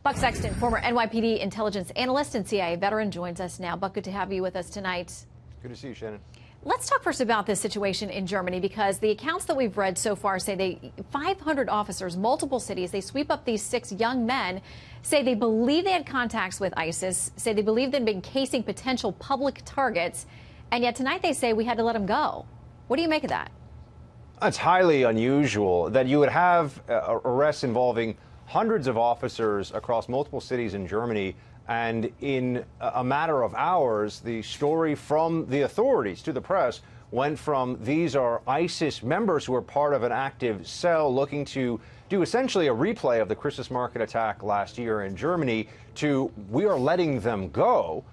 Buck Sexton, former NYPD intelligence analyst and CIA veteran, joins us now. Buck, good to have you with us tonight. Good to see you, Shannon. Let's talk first about this situation in Germany, because the accounts that we've read so far say 500 officers, multiple cities, they sweep up these 6 young men, say they believe they had contacts with ISIS, say they believe they'd been casing potential public targets, and yet tonight they say we had to let them go. What do you make of that? It's highly unusual that you would have arrests involving hundreds of officers across multiple cities in Germany, and in a matter of hours, the story from the authorities to the press went from these are ISIS members who are part of an active cell looking to do essentially a replay of the Christmas market attack last year in Germany to we are letting them go.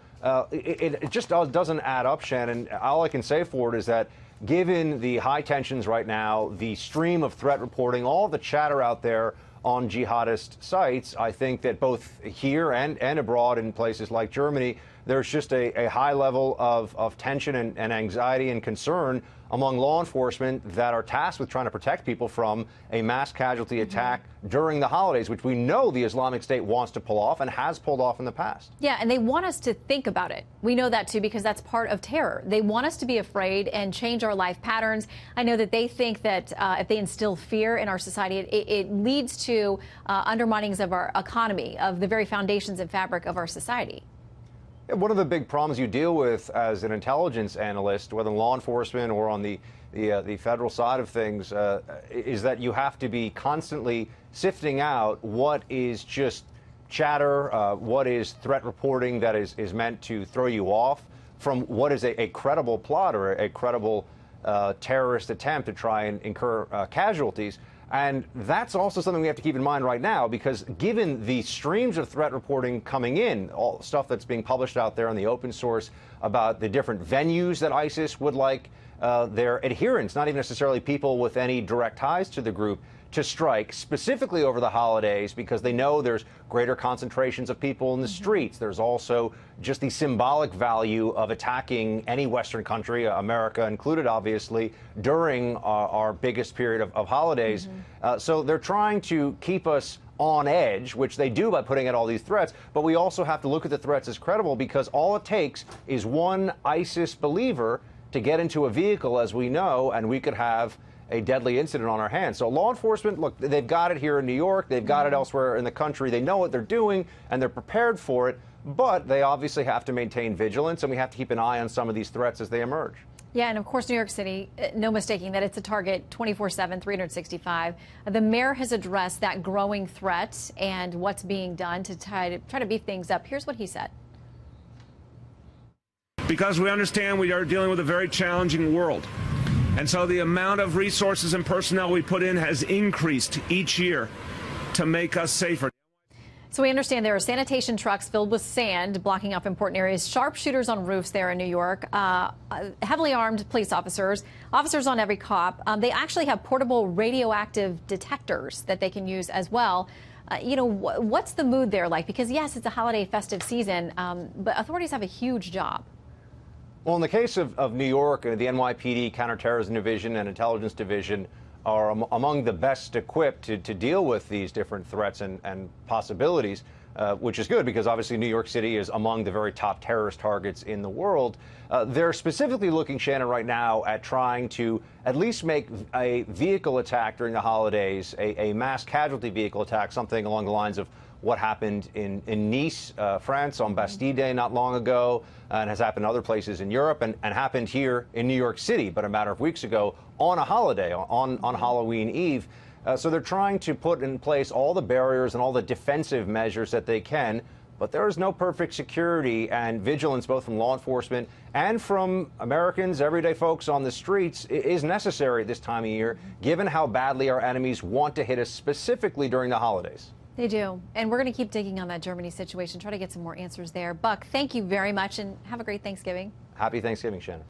It just doesn't add up, Shannon. All I can say for it is that given the high tensions right now, the stream of threat reporting, all the chatter out there on jihadist sites, I think that both here and abroad in places like Germany, there's just a high level of tension and anxiety and concern among law enforcement that are tasked with trying to protect people from a mass casualty attack during the holidays, which we know the Islamic State wants to pull off and has pulled off in the past. Yeah, and they want us to think about it. We know that, too, because that's part of terror. They want us to be afraid and change our life patterns. I know that they think that if they instill fear in our society, it leads to underminings of our economy, of the very foundations and fabric of our society. One of the big problems you deal with as an intelligence analyst, whether in law enforcement or on the federal side of things, is that you have to be constantly sifting out what is just chatter, what is threat reporting that is meant to throw you off from what is a credible plot or a credible terrorist attempt to try and incur casualties. And that's also something we have to keep in mind right now, because given the streams of threat reporting coming in, all the stuff that's being published out there on the open source about the different venues that ISIS would like their adherents, not even necessarily people with any direct ties to the group, to strike specifically over the holidays, because they know there's greater concentrations of people in the streets. There's also just the symbolic value of attacking any Western country, America included, obviously, during our biggest period of holidays. So they're trying to keep us on edge, which they do by putting out all these threats. But we also have to look at the threats as credible, because all it takes is one ISIS believer to get into a vehicle, as we know, and we could have a deadly incident on our hands. So law enforcement, look, they've got it here in New York, they've got it elsewhere in the country, they know what they're doing and they're prepared for it, but they obviously have to maintain vigilance, and we have to keep an eye on some of these threats as they emerge. Yeah, and of course, New York City, no mistaking that it's a target 24/7, 365. The mayor has addressed that growing threat and what's being done to try to beef things up. Here's what he said. Because we understand we are dealing with a very challenging world. And so the amount of resources and personnel we put in has increased each year to make us safer. So we understand there are sanitation trucks filled with sand blocking up important areas, sharpshooters on roofs there in New York, heavily armed police officers on every cop. They actually have portable radioactive detectors that they can use as well. You know, what's the mood there like? Because, yes, it's a holiday festive season, but authorities have a huge job. Well, in the case of New York, the NYPD Counterterrorism Division and Intelligence Division are among the best equipped to deal with these different threats and possibilities, which is good, because obviously New York City is among the very top terrorist targets in the world. They're specifically looking, Shannon, right now at trying to at least make a vehicle attack during the holidays, a mass casualty vehicle attack, something along the lines of what happened in Nice, France on Bastille Day not long ago, and has happened in other places in Europe, and happened here in New York City, but a matter of weeks ago on a holiday, on Halloween Eve. So they're trying to put in place all the barriers and all the defensive measures that they can, but there is no perfect security, and vigilance both from law enforcement and from Americans, everyday folks on the streets, is necessary at this time of year, given how badly our enemies want to hit us, specifically during the holidays. They do. And we're going to keep digging on that Germany situation, try to get some more answers there. Buck, thank you very much, and have a great Thanksgiving. Happy Thanksgiving, Shannon.